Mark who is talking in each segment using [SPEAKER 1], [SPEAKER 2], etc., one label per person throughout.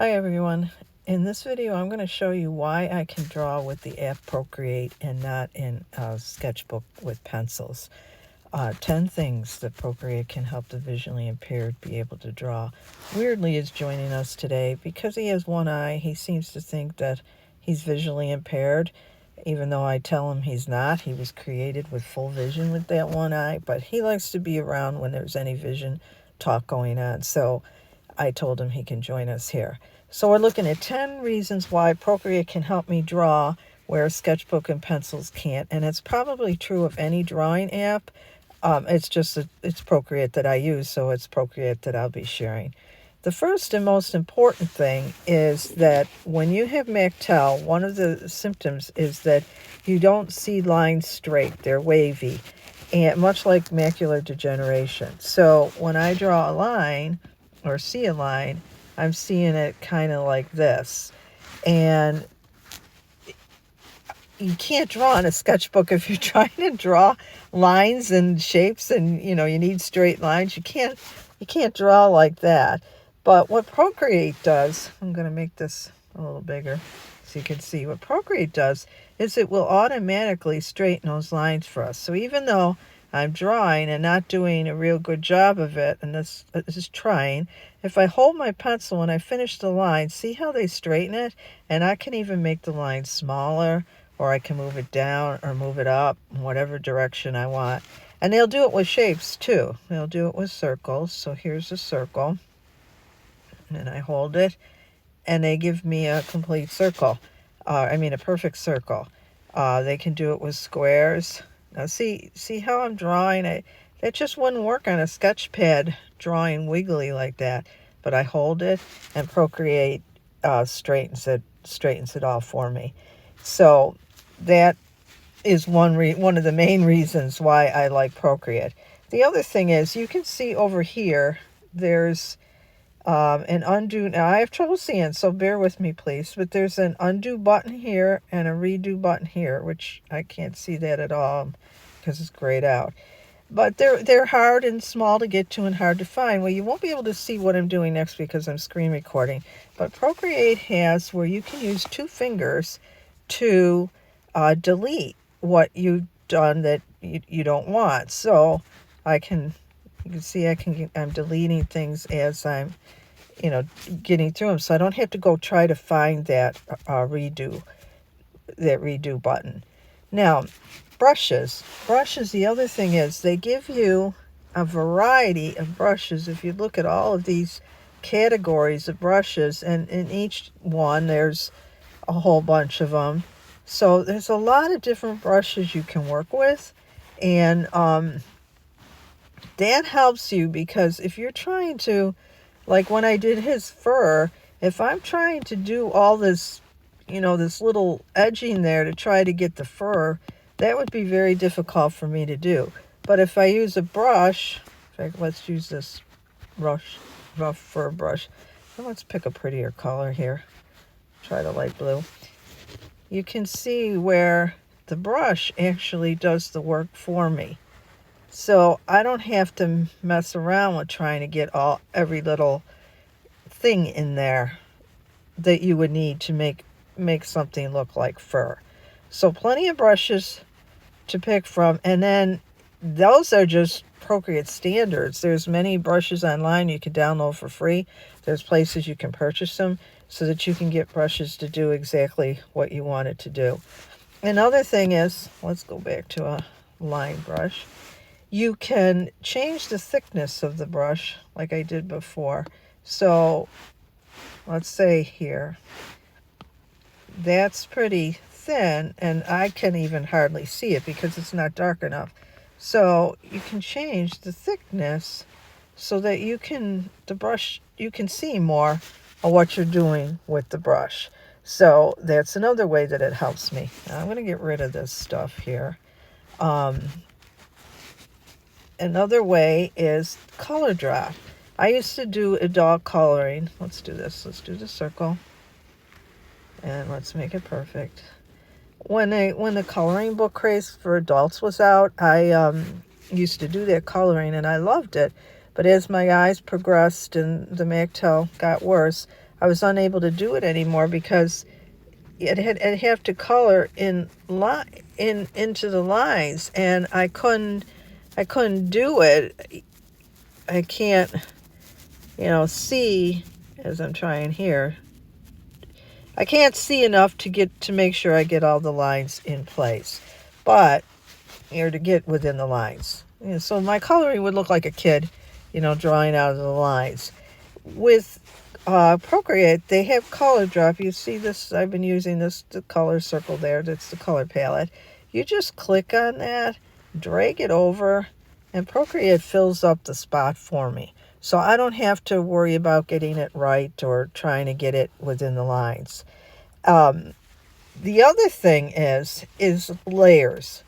[SPEAKER 1] Hi everyone. In this video I'm going to show you why I can draw with the app Procreate and not in a sketchbook with pencils. 10 things that Procreate can help the visually impaired be able to draw. Weirdly is joining us today. Because he has one eye, he seems to think that he's visually impaired, even though I tell him he's not. He was created with full vision with that one eye, but he likes to be around when there's any vision talk going on. So I told him he can join us here. So we're looking at 10 reasons why Procreate can help me draw where sketchbook and pencils can't. And it's probably true of any drawing app. It's Procreate that I use, so it's Procreate that I'll be sharing. The first and most important thing is that when you have MACTEL, one of the symptoms is that you don't see lines straight. They're wavy, and much like macular degeneration. So when I draw a line or see a line, I'm seeing it kind of like this. And you can't draw in a sketchbook if you're trying to draw lines and shapes and you need straight lines. You can't draw like that. But what Procreate does, I'm going to make this a little bigger so you can see. What Procreate does is it will automatically straighten those lines for us. So even though I'm drawing and not doing a real good job of it, and this is trying, if I hold my pencil and I finish the line, see how they straighten it? And I can even make the line smaller, or I can move it down or move it up in whatever direction I want. And they'll do it with shapes too. They'll do it with circles. So here's a circle, and I hold it, and they give me a complete circle. A perfect circle. They can do it with squares. Now see how I'm drawing it? That just wouldn't work on a sketch pad drawing wiggly like that. But I hold it, and Procreate straightens it all for me. So that is one of the main reasons why I like Procreate. The other thing is you can see over here there's an undo. Now I have trouble seeing, so bear with me please, but there's an undo button here and a redo button here, which I can't see that at all because it's grayed out. But they're hard and small to get to and hard to find. Well, you won't be able to see what I'm doing next because I'm screen recording. But Procreate has where you can use 2 fingers to delete what you've done that you don't want. So you can see I'm deleting things as I'm getting through them, so I don't have to go try to find that redo button. Now brushes, the other thing is they give you a variety of brushes. If you look at all of these categories of brushes, and in each one there's a whole bunch of them, so there's a lot of different brushes you can work with. And that helps you, because if you're trying to, like when I did his fur, if I'm trying to do all this, this little edging there to try to get the fur, that would be very difficult for me to do. But if I use a brush, in fact, let's use this rough fur brush. And let's pick a prettier color here. Try the light blue. You can see where the brush actually does the work for me. So I don't have to mess around with trying to get every little thing in there that you would need to make something look like fur. So plenty of brushes to pick from, and then those are just Procreate standards. There's many brushes online you can download for free. There's places you can purchase them so that you can get brushes to do exactly what you want it to do. Another thing is, let's go back to a line brush. You can change the thickness of the brush like I did before. So let's say here, that's pretty thin, and I can even hardly see it because it's not dark enough. So you can change the thickness so that you can see more of what you're doing with the brush. So that's another way that it helps me. Now I'm going to get rid of this stuff here. Another way is color drop. I used to do adult coloring. Let's do this. Let's do the circle. And let's make it perfect. When the coloring book craze for adults was out, I used to do that coloring, and I loved it. But as my eyes progressed and the MACTEL got worse, I was unable to do it anymore because I'd have to color into the lines, and I couldn't do it. I can't, see as I'm trying here. I can't see enough to make sure I get all the lines in place, but to get within the lines. So my coloring would look like a kid, drawing out of the lines. With Procreate, they have color drop. You see this, I've been using the color circle there. That's the color palette. You just click on that, drag it over, and Procreate fills up the spot for me. So I don't have to worry about getting it right or trying to get it within the lines. The other thing is layers.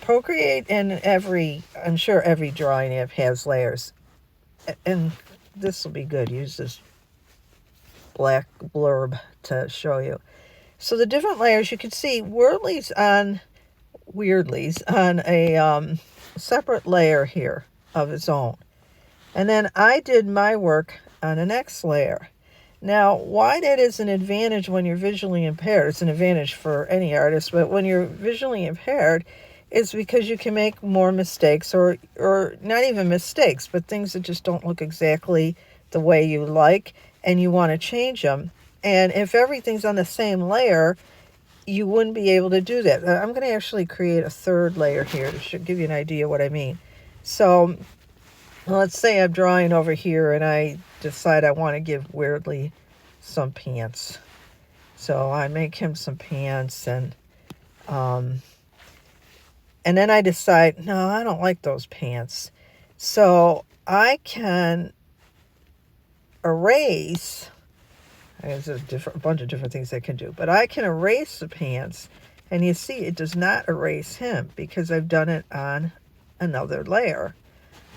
[SPEAKER 1] Procreate and I'm sure every drawing app has layers. And this will be good. Use this black blurb to show you. So the different layers, you can see Weirdly's on a separate layer here of its own. And then I did my work on the next layer. Now, why that is an advantage when you're visually impaired, it's an advantage for any artist, but when you're visually impaired, is because you can make more mistakes, or not even mistakes, but things that just don't look exactly the way you like, and you want to change them. And if everything's on the same layer, you wouldn't be able to do that. I'm going to actually create a third layer here to give you an idea what I mean. So let's say I'm drawing over here and I decide I want to give Weirdly some pants. So I make him some pants, and then I decide, no, I don't like those pants. So I can erase, there's a bunch of different things I can do, but I can erase the pants, and you see it does not erase him because I've done it on another layer.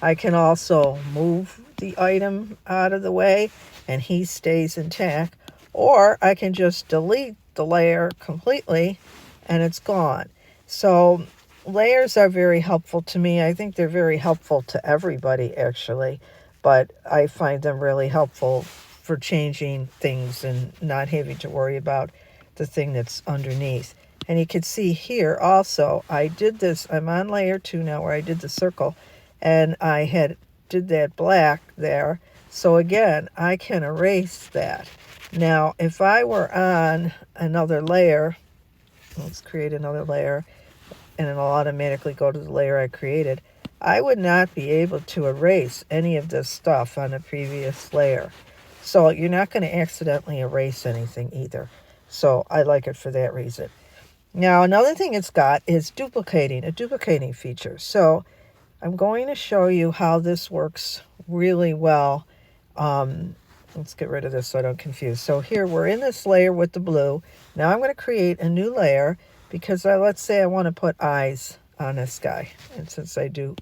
[SPEAKER 1] I can also move the item out of the way and he stays intact, or I can just delete the layer completely and it's gone. So layers are very helpful to me. I think they're very helpful to everybody, actually, but I find them really helpful for changing things and not having to worry about the thing that's underneath. And you can see here also, I did this, I'm on layer 2 now where I did the circle, and I did that black there. So again, I can erase that. Now, if I were on another layer, let's create another layer, and it'll automatically go to the layer I created, I would not be able to erase any of this stuff on the previous layer. So you're not going to accidentally erase anything either. So I like it for that reason. Now, another thing it's got is a duplicating feature. So I'm going to show you how this works really well. Let's get rid of this so I don't confuse. So here we're in this layer with the blue. Now I'm going to create a new layer because let's say I want to put eyes on this guy. And since I do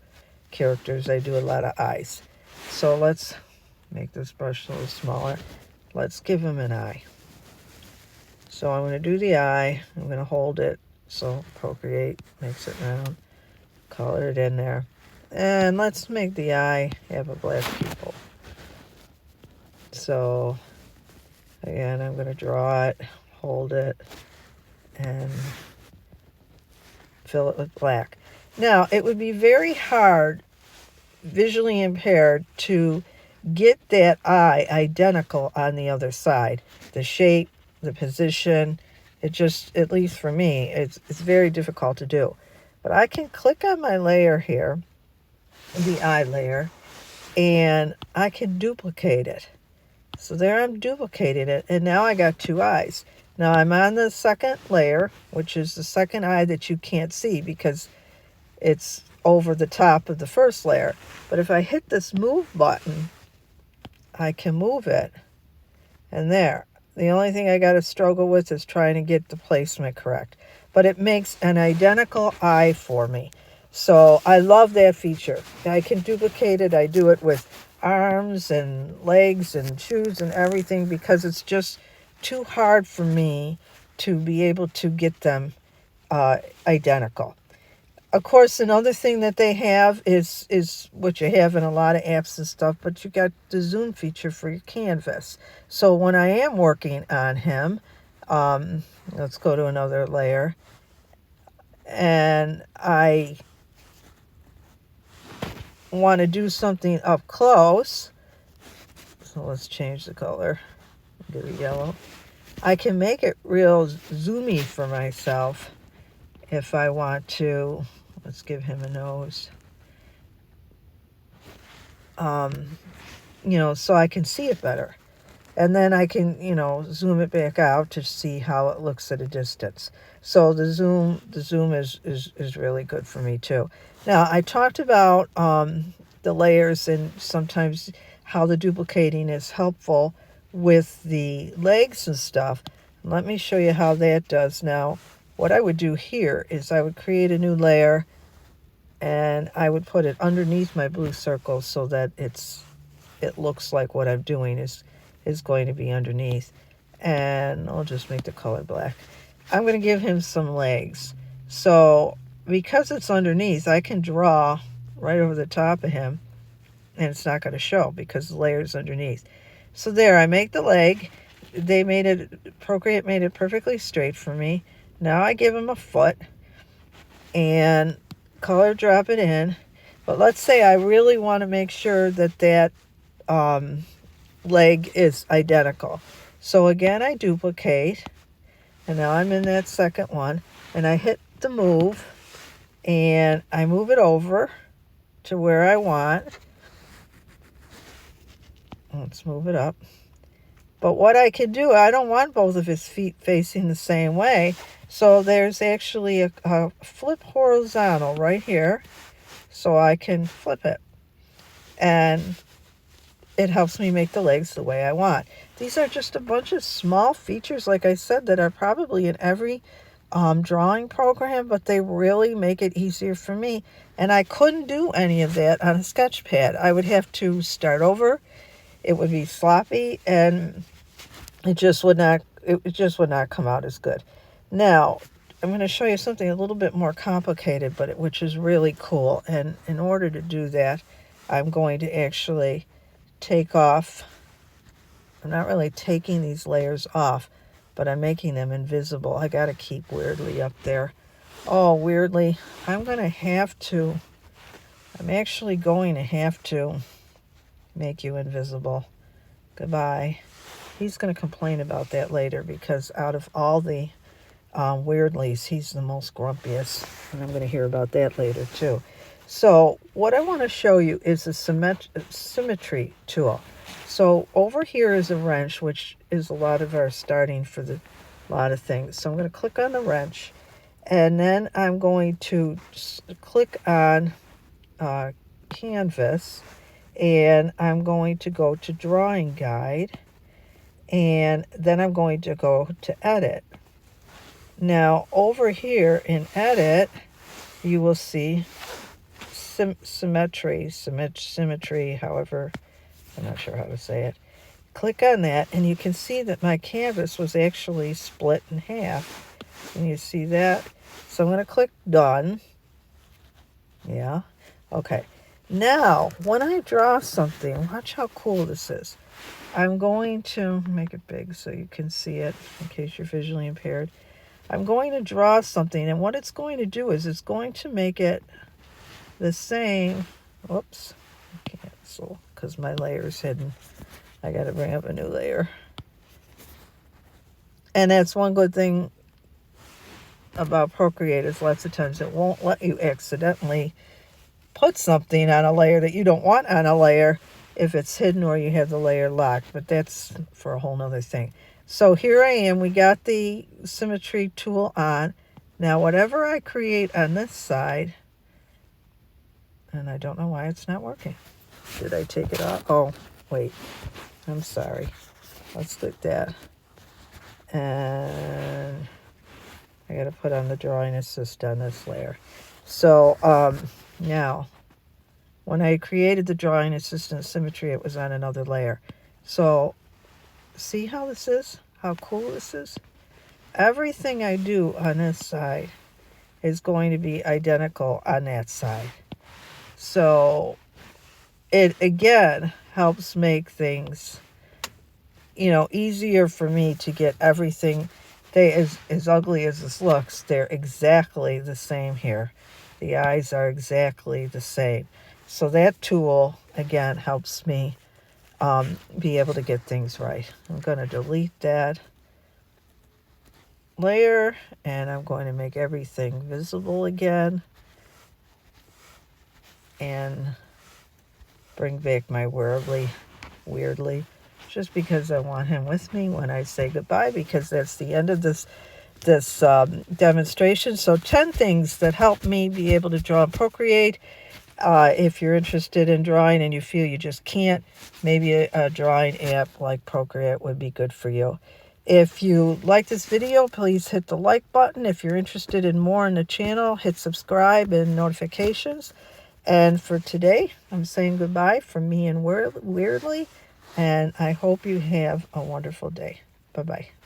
[SPEAKER 1] characters, I do a lot of eyes. So let's make this brush a little smaller. Let's give him an eye. So I'm going to do the eye. I'm going to hold it. So Procreate makes it round. Color it in there. And let's make the eye have a black pupil. So again, I'm going to draw it, hold it, and fill it with black. Now, it would be very hard, visually impaired, to get that eye identical on the other side. The shape, the position, it just, at least for me, it's very difficult to do. But I can click on my layer here, the eye layer, and I can duplicate it. So there I'm duplicating it, and now I got two eyes. Now I'm on the second layer, which is the second eye that you can't see because it's over the top of the first layer. But if I hit this move button, I can move it. And there. The only thing I got to struggle with is trying to get the placement correct. But it makes an identical eye for me. So I love that feature. I can duplicate it. I do it with arms and legs and shoes and everything because it's just too hard for me to be able to get them identical. Of course, another thing that they have is what you have in a lot of apps and stuff, but you got the zoom feature for your canvas. So when I am working on him, let's go to another layer, and I want to do something up close, so let's change the color, do it yellow. I can make it real zoomy for myself if I want to. Let's give him a nose. You know, so I can see it better. And then I can, you know, zoom it back out to see how it looks at a distance. So the zoom is really good for me too. Now, I talked about the layers and sometimes how the duplicating is helpful with the legs and stuff. Let me show you how that does. Now, what I would do here is I would create a new layer and I would put it underneath my blue circle so that it looks like what I'm doing is going to be underneath. And I'll just make the color black. I'm going to give him some legs. So because it's underneath, I can draw right over the top of him and it's not going to show because the layer is underneath. So there, I make the leg. Procreate made it perfectly straight for me. Now I give him a foot and color drop it in. But let's say I really want to make sure that that leg is identical. So again, I duplicate, and now I'm in that second one, and I hit the move, and I move it over to where I want. Let's move it up. But what I can do, I don't want both of his feet facing the same way, so there's actually a flip horizontal right here, so I can flip it. And it helps me make the legs the way I want. These are just a bunch of small features, like I said, that are probably in every drawing program, but they really make it easier for me. And I couldn't do any of that on a sketch pad. I would have to start over. It would be sloppy, and it just would not come out as good. Now, I'm going to show you something a little bit more complicated, but which is really cool. And in order to do that, I'm going to actually take off. I'm not really taking these layers off, but I'm making them invisible. I got to keep Weirdly up there. Oh, Weirdly, I'm actually going to have to make you invisible. Goodbye. He's going to complain about that later because out of all the Weirdlies, he's the most grumpiest, and I'm going to hear about that later too. So what I want to show you is a symmetry tool. So over here is a wrench, which is a lot of our starting for a lot of things. So I'm going to click on the wrench, and then I'm going to click on Canvas, and I'm going to go to Drawing Guide, and then I'm going to go to Edit. Now over here in Edit, you will see symmetry, however, I'm not sure how to say it. Click on that, and you can see that my canvas was actually split in half. Can you see that? So I'm going to click Done. Yeah. Okay. Now, when I draw something, watch how cool this is. I'm going to make it big so you can see it in case you're visually impaired. I'm going to draw something, and what it's going to do is it's going to make it the same. Whoops. Cancel, because my layer is hidden. I got to bring up a new layer. And that's one good thing about Procreate is lots of times it won't let you accidentally put something on a layer that you don't want on a layer if it's hidden or you have the layer locked, but that's for a whole nother thing. So here I am, we got the symmetry tool on. Now whatever I create on this side, and I don't know why it's not working. Did I take it off? Oh, wait, I'm sorry. Let's do that. And I got to put on the drawing assist on this layer. So now, when I created the drawing assistant symmetry, it was on another layer. So see how this is? How cool this is? Everything I do on this side is going to be identical on that side. So it again helps make things, easier for me to get everything. They, as ugly as this looks, they're exactly the same here. The eyes are exactly the same. So that tool again helps me be able to get things right. I'm going to delete that layer and I'm going to make everything visible again and bring back my weirdly, just because I want him with me when I say goodbye, because that's the end of this demonstration. So 10 things that help me be able to draw and Procreate. If you're interested in drawing and you feel you just can't, maybe a drawing app like Procreate would be good for you. If you like this video, please hit the like button. If you're interested in more on the channel, hit subscribe and notifications. And for today, I'm saying goodbye from me and Weirdly, and I hope you have a wonderful day. Bye-bye.